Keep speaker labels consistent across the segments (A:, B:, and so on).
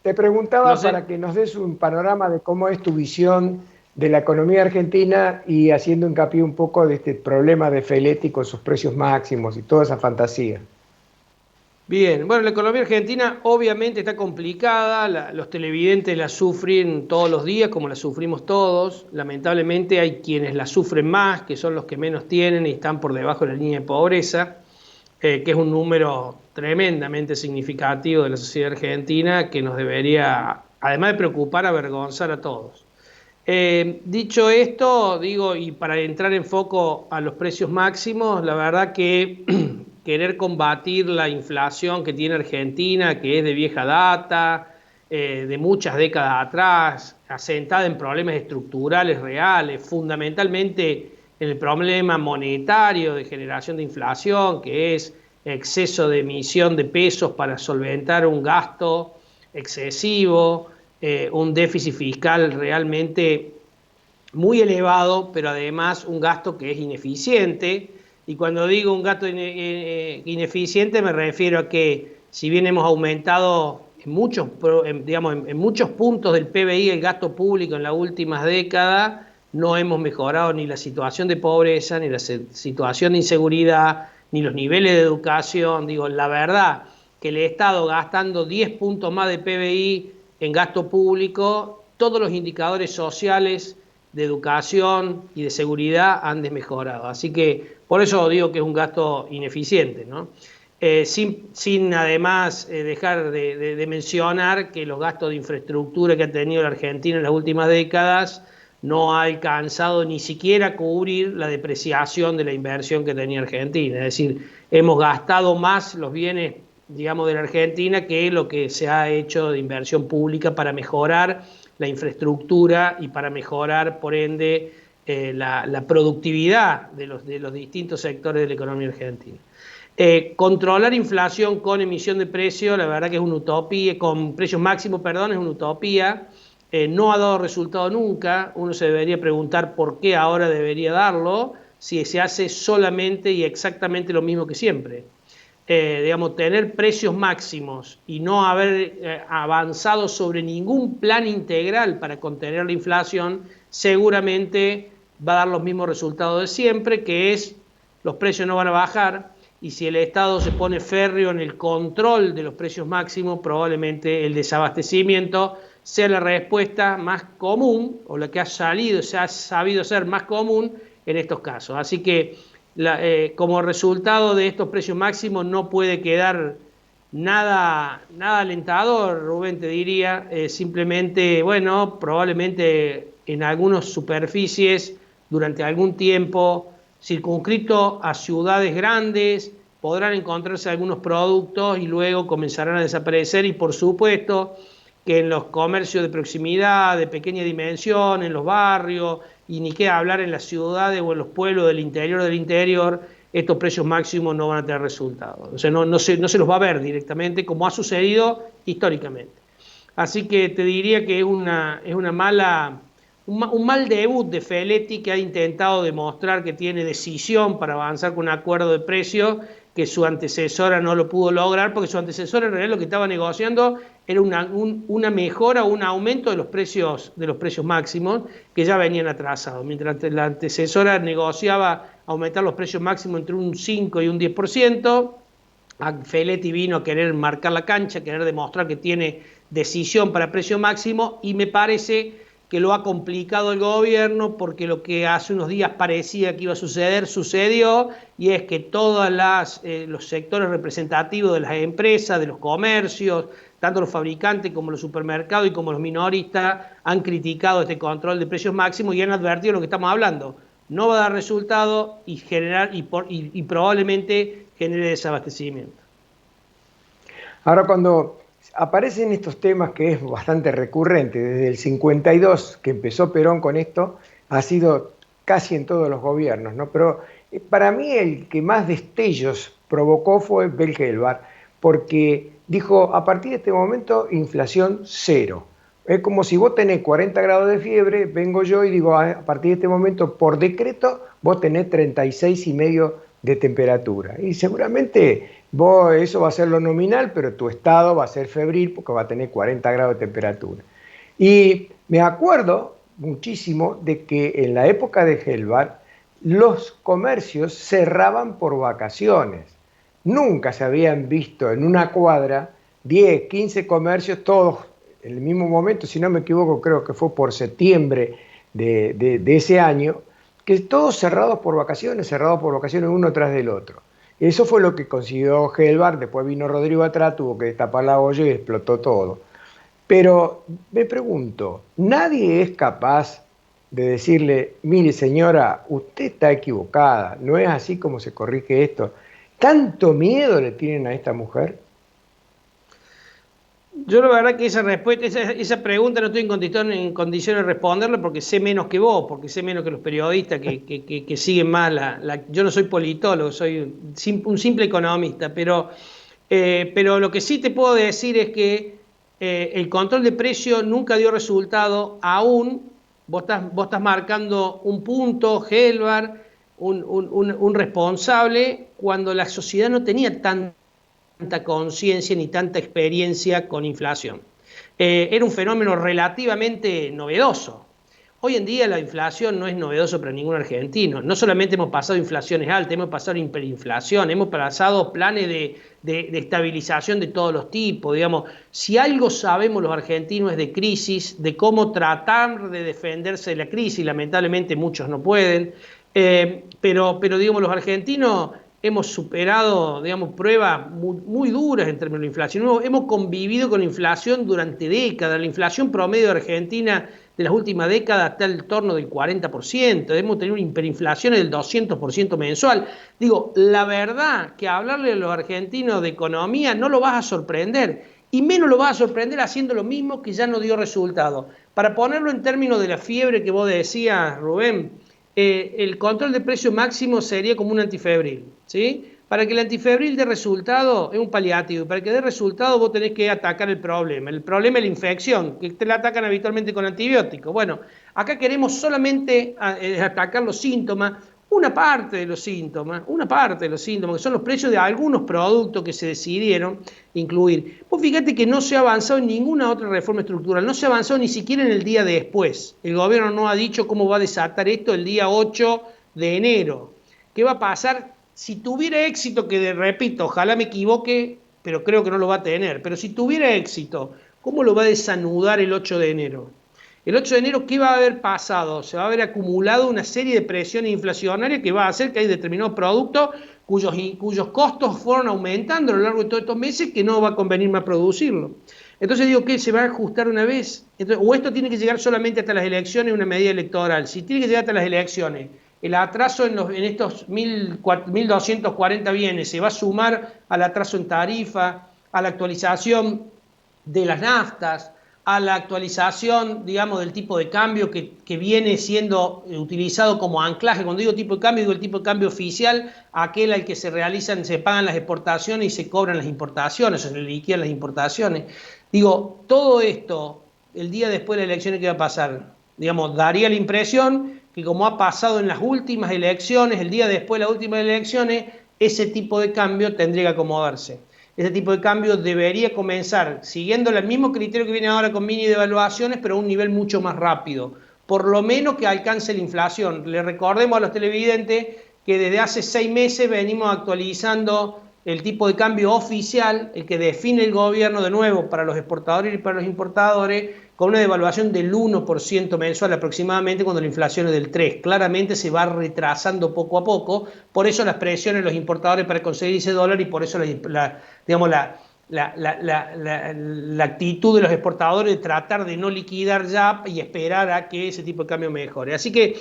A: Te
B: No
A: preguntaba
B: sé.
A: para que nos des un panorama de cómo es tu visión de la economía argentina y haciendo hincapié un poco de este problema de Feletti con sus precios máximos y toda esa fantasía.
B: Bien, bueno, la economía argentina obviamente está complicada, los televidentes la sufren todos los días como la sufrimos todos. Lamentablemente hay quienes la sufren más, que son los que menos tienen y están por debajo de la línea de pobreza, que es un número tremendamente significativo de la sociedad argentina que nos debería, además de preocupar, avergonzar a todos. Dicho esto, digo, y para entrar en foco a los precios máximos, la verdad que querer combatir la inflación que tiene Argentina, que es de vieja data, de muchas décadas atrás, asentada en problemas estructurales reales, fundamentalmente en el problema monetario de generación de inflación, que es exceso de emisión de pesos para solventar un gasto excesivo, un déficit fiscal realmente muy elevado, pero además un gasto que es ineficiente. Y cuando digo un gasto ineficiente me refiero a que si bien hemos aumentado en muchos, digamos, en muchos puntos del PBI el gasto público en las últimas décadas, no hemos mejorado ni la situación de pobreza, ni la situación de inseguridad, ni los niveles de educación. Digo, la verdad que el Estado gastando 10 puntos más de PBI en gasto público, todos los indicadores sociales de educación y de seguridad han desmejorado. Así que por eso digo que es un gasto ineficiente, ¿no? Sin además dejar de mencionar que los gastos de infraestructura que ha tenido la Argentina en las últimas décadas no ha alcanzado ni siquiera cubrir la depreciación de la inversión que tenía Argentina. Es decir, hemos gastado más los bienes, digamos, de la Argentina que lo que se ha hecho de inversión pública para mejorar la infraestructura y para mejorar, por ende, la productividad de los distintos sectores de la economía argentina. Controlar inflación con emisión de precios, la verdad que es una utopía, con precios máximos, perdón, es una utopía. No ha dado resultado nunca. Uno se debería preguntar por qué ahora debería darlo, si se hace solamente y exactamente lo mismo que siempre. Digamos, tener precios máximos y no haber avanzado sobre ningún plan integral para contener la inflación, seguramente va a dar los mismos resultados de siempre, que es los precios no van a bajar, y si el Estado se pone férreo en el control de los precios máximos, probablemente el desabastecimiento sea la respuesta más común, o la que se ha sabido ser más común en estos casos. Así que como resultado de estos precios máximos no puede quedar nada alentador, Rubén, te diría, simplemente, bueno, probablemente en algunas superficies durante algún tiempo, circunscrito a ciudades grandes, podrán encontrarse algunos productos y luego comenzarán a desaparecer, y por supuesto que en los comercios de proximidad, de pequeña dimensión, en los barrios, y ni qué hablar en las ciudades o en los pueblos del interior, estos precios máximos no van a tener resultados. O sea, no se los va a ver directamente, como ha sucedido históricamente. Así que te diría que es una mala, un mal debut de Feletti, que ha intentado demostrar que tiene decisión para avanzar con un acuerdo de precios que su antecesora no lo pudo lograr, porque su antecesora en realidad lo que estaba negociando era una mejora o un aumento de los precios máximos que ya venían atrasados. Mientras la antecesora negociaba aumentar los precios máximos entre un 5 y un 10%, Feletti vino a querer marcar la cancha, a querer demostrar que tiene decisión para precio máximo, y me parece que lo ha complicado el gobierno, porque lo que hace unos días parecía que iba a suceder, sucedió, y es que todos los sectores representativos de las empresas, de los comercios, tanto los fabricantes como los supermercados y como los minoristas, han criticado este control de precios máximos y han advertido lo que estamos hablando. No va a dar resultado y probablemente genere desabastecimiento.
A: Ahora, cuando aparecen estos temas que es bastante recurrente, desde el 52 que empezó Perón con esto, ha sido casi en todos los gobiernos, ¿no? Pero para mí el que más destellos provocó fue Belgelbar, porque dijo, a partir de este momento, inflación cero. Es como si vos tenés 40 grados de fiebre, vengo yo y digo, a partir de este momento, por decreto, vos tenés 36,5 de temperatura. Y seguramente eso va a ser lo nominal, pero tu estado va a ser febril porque va a tener 40 grados de temperatura. Y me acuerdo muchísimo de que en la época de Helvar los comercios cerraban por vacaciones. Nunca se habían visto en una cuadra 10, 15 comercios, todos en el mismo momento, si no me equivoco, creo que fue por septiembre de ese año, que todos cerrados por vacaciones uno tras del otro. Eso fue lo que consiguió Helvar, después vino Rodrigo atrás, tuvo que destapar la olla y explotó todo. Pero me pregunto, nadie es capaz de decirle, mire señora, usted está equivocada, no es así como se corrige esto. ¿Tanto miedo le tienen a esta mujer?
B: Yo la verdad que esa respuesta, esa pregunta no estoy en condiciones de responderla porque sé menos que vos, porque sé menos que los periodistas que siguen más yo no soy politólogo, soy un simple economista, pero lo que sí te puedo decir es que el control de precio nunca dio resultado, aún vos estás marcando un punto, Helvar, un responsable, cuando la sociedad no tenía tanta conciencia ni tanta experiencia con inflación. Era un fenómeno relativamente novedoso. Hoy en día la inflación no es novedoso para ningún argentino. No solamente hemos pasado inflaciones altas, hemos pasado hiperinflación, hemos pasado planes de estabilización de todos los tipos. Digamos, si algo sabemos los argentinos es de crisis, de cómo tratar de defenderse de la crisis, lamentablemente muchos no pueden, pero digamos, los argentinos hemos superado, digamos, pruebas muy duras en términos de inflación. Hemos convivido con inflación durante décadas. La inflación promedio de Argentina de las últimas décadas está en torno del 40%. Hemos tenido una hiperinflación del 200% mensual. Digo, la verdad que hablarle a los argentinos de economía no lo vas a sorprender. Y menos lo vas a sorprender haciendo lo mismo que ya no dio resultado. Para ponerlo en términos de la fiebre que vos decías, Rubén, el control de precio máximo sería como un antifebril, ¿sí? Para que el antifebril dé resultado es un paliativo, para que dé resultado vos tenés que atacar el problema. El problema es la infección, que te la atacan habitualmente con antibióticos. Bueno, acá queremos solamente atacar los síntomas, una parte de los síntomas, que son los precios de algunos productos que se decidieron incluir. Vos fíjate que no se ha avanzado en ninguna otra reforma estructural, no se ha avanzado ni siquiera en el día de después. El gobierno no ha dicho cómo va a desatar esto el día 8 de enero. ¿Qué va a pasar? Si tuviera éxito, que repito, ojalá me equivoque, pero creo que no lo va a tener, pero si tuviera éxito, ¿cómo lo va a desanudar el 8 de enero? El 8 de enero, ¿qué va a haber pasado? Se va a haber acumulado una serie de presiones inflacionarias que va a hacer que hay determinados productos cuyos costos fueron aumentando a lo largo de todos estos meses que no va a convenir más producirlo. Entonces digo que se va a ajustar una vez. Entonces, o esto tiene que llegar solamente hasta las elecciones, una medida electoral. Si tiene que llegar hasta las elecciones, el atraso en estos 1.240 bienes se va a sumar al atraso en tarifa, a la actualización de las naftas, a la actualización, digamos, del tipo de cambio que viene siendo utilizado como anclaje. Cuando digo tipo de cambio, digo el tipo de cambio oficial, aquel al que se realizan, se pagan las exportaciones y se cobran las importaciones, o se liquidan las importaciones. Digo, todo esto, el día después de las elecciones, ¿qué va a pasar? Digamos, daría la impresión que como ha pasado en las últimas elecciones, el día después de las últimas elecciones, ese tipo de cambio tendría que acomodarse. Ese tipo de cambio debería comenzar siguiendo el mismo criterio que viene ahora con mini devaluaciones, pero a un nivel mucho más rápido. Por lo menos que alcance la inflación. Le recordemos a los televidentes que desde hace 6 meses venimos actualizando el tipo de cambio oficial, el que define el gobierno de nuevo para los exportadores y para los importadores, con una devaluación del 1% mensual aproximadamente cuando la inflación es del 3%. Claramente se va retrasando poco a poco, por eso las presiones de los importadores para conseguir ese dólar y por eso digamos, la actitud de los exportadores de tratar de no liquidar ya y esperar a que ese tipo de cambio mejore. Así que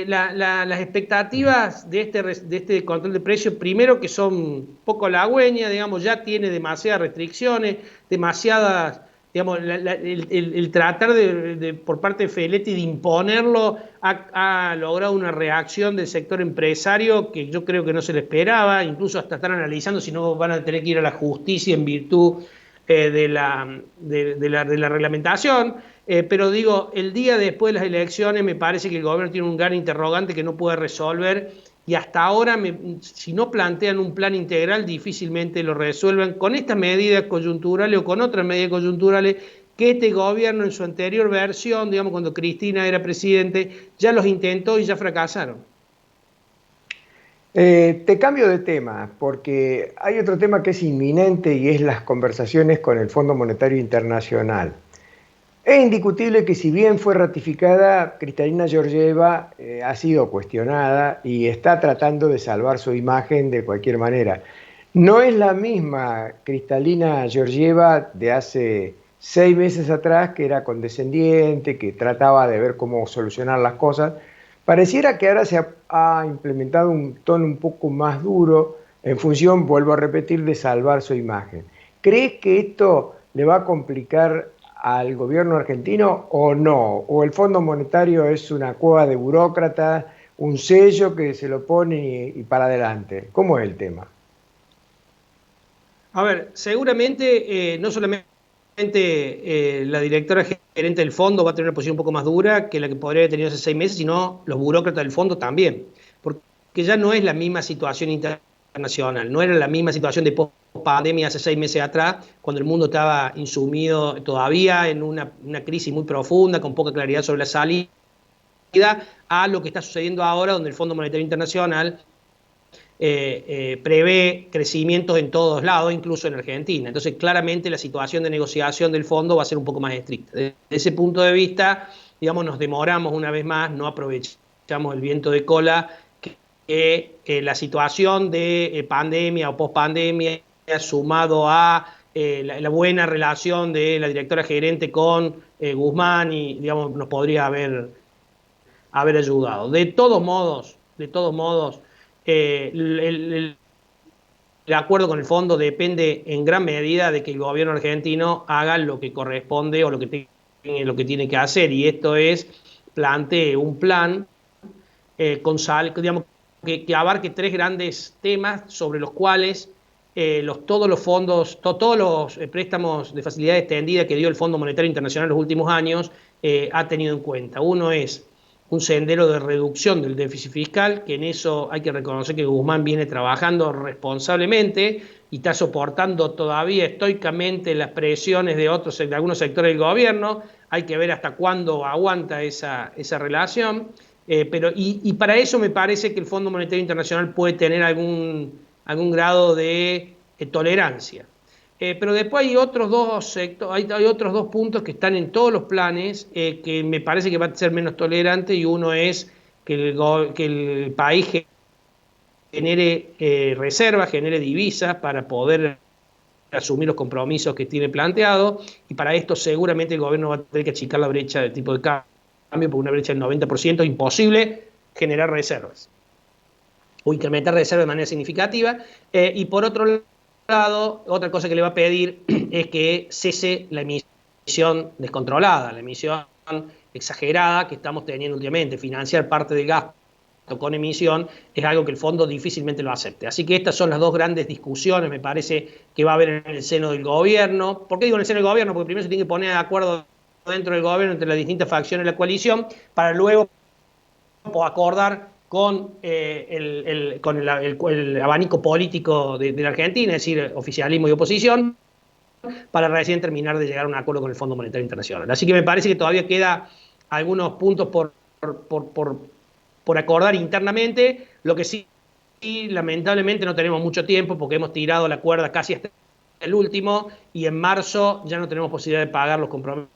B: las expectativas de este control de precios, primero que son poco halagüeñas, digamos, ya tiene demasiadas restricciones, demasiadas, digamos, el tratar por parte de Feletti de imponerlo ha logrado una reacción del sector empresario que yo creo que no se le esperaba, incluso hasta están analizando si no van a tener que ir a la justicia en virtud de la reglamentación. Pero digo, el día después de las elecciones me parece que el gobierno tiene un gran interrogante que no puede resolver y hasta ahora, si no plantean un plan integral, difícilmente lo resuelvan con estas medidas coyunturales o con otras medidas coyunturales que este gobierno en su anterior versión, digamos cuando Cristina era presidente, ya los intentó y ya fracasaron.
A: Te cambio de tema, porque hay otro tema que es inminente y es las conversaciones con el Fondo Monetario Internacional. Es indiscutible que si bien fue ratificada, Kristalina Georgieva ha sido cuestionada y está tratando de salvar su imagen de cualquier manera. No es la misma Kristalina Georgieva de hace 6 meses atrás, que era condescendiente, que trataba de ver cómo solucionar las cosas. Pareciera que ahora se ha implementado un tono un poco más duro en función, vuelvo a repetir, de salvar su imagen. ¿Crees que esto le va a complicar al gobierno argentino o no? ¿O el Fondo Monetario es una cueva de burócratas, un sello que se lo pone y para adelante? ¿Cómo es el tema?
B: A ver, seguramente no solamente la directora gerente del fondo va a tener una posición un poco más dura que la que podría haber tenido hace 6 meses, sino los burócratas del fondo también, porque ya no es la misma situación internacional, no era la misma situación de post-pandemia hace 6 meses atrás, cuando el mundo estaba insumido todavía en una crisis muy profunda, con poca claridad sobre la salida, a lo que está sucediendo ahora, donde el Fondo Monetario Internacional prevé crecimientos en todos lados, incluso en Argentina. Entonces, claramente la situación de negociación del fondo va a ser un poco más estricta. Desde ese punto de vista, digamos, nos demoramos una vez más, no aprovechamos el viento de cola que la situación de pandemia o pospandemia, sumado a la buena relación de la directora gerente con Guzmán, y digamos, nos podría haber ayudado. De todos modos, el acuerdo con el fondo depende en gran medida de que el gobierno argentino haga lo que corresponde o lo que tiene que hacer, y esto es plantee un plan digamos, que abarque tres grandes temas sobre los cuales todos los fondos, todos los préstamos de facilidad extendida que dio el Fondo Monetario Internacional en los últimos años ha tenido en cuenta. Uno es un sendero de reducción del déficit fiscal, que en eso hay que reconocer que Guzmán viene trabajando responsablemente y está soportando todavía estoicamente las presiones de algunos sectores del gobierno. Hay que ver hasta cuándo aguanta esa relación. Y para eso me parece que el Fondo Monetario Internacional puede tener algún grado de tolerancia. Pero después hay otros dos sectores, hay otros dos puntos que están en todos los planes que me parece que va a ser menos tolerante, y uno es que el país genere reservas, genere divisas para poder asumir los compromisos que tiene planteado, y para esto seguramente el gobierno va a tener que achicar la brecha del tipo de cambio, por una brecha del 90%, es imposible generar reservas o incrementar reservas de manera significativa. Y por otro lado, otra cosa que le va a pedir es que cese la emisión descontrolada, la emisión exagerada que estamos teniendo últimamente. Financiar parte del gasto con emisión es algo que el fondo difícilmente lo acepte. Así que estas son las dos grandes discusiones, me parece, que va a haber en el seno del gobierno. ¿Por qué digo en el seno del gobierno? Porque primero se tiene que poner de acuerdo dentro del gobierno entre las distintas facciones de la coalición, para luego acordar con el abanico político de la Argentina, es decir, oficialismo y oposición, para recién terminar de llegar a un acuerdo con el Fondo Monetario Internacional. Así que me parece que todavía queda algunos puntos por acordar internamente. Lo que sí, lamentablemente no tenemos mucho tiempo, porque hemos tirado la cuerda casi hasta el último, y en marzo ya no tenemos posibilidad de pagar los compromisos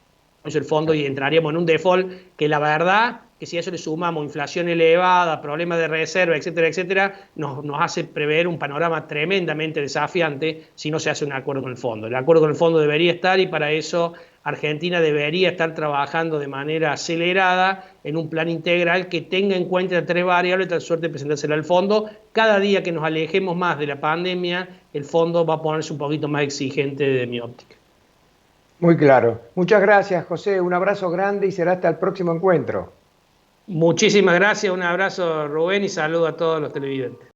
B: del fondo y entraríamos en un default que, la verdad, que si a eso le sumamos inflación elevada, problemas de reserva, etcétera, etcétera, nos hace prever un panorama tremendamente desafiante si no se hace un acuerdo con el fondo. El acuerdo con el fondo debería estar, y para eso Argentina debería estar trabajando de manera acelerada en un plan integral que tenga en cuenta las tres variables, tal suerte de presentársela al fondo. Cada día que nos alejemos más de la pandemia, el fondo va a ponerse un poquito más exigente de mi óptica.
A: Muy claro. Muchas gracias, José. Un abrazo grande y será hasta el próximo encuentro.
B: Muchísimas gracias, un abrazo, Rubén, y saludo a todos los televidentes.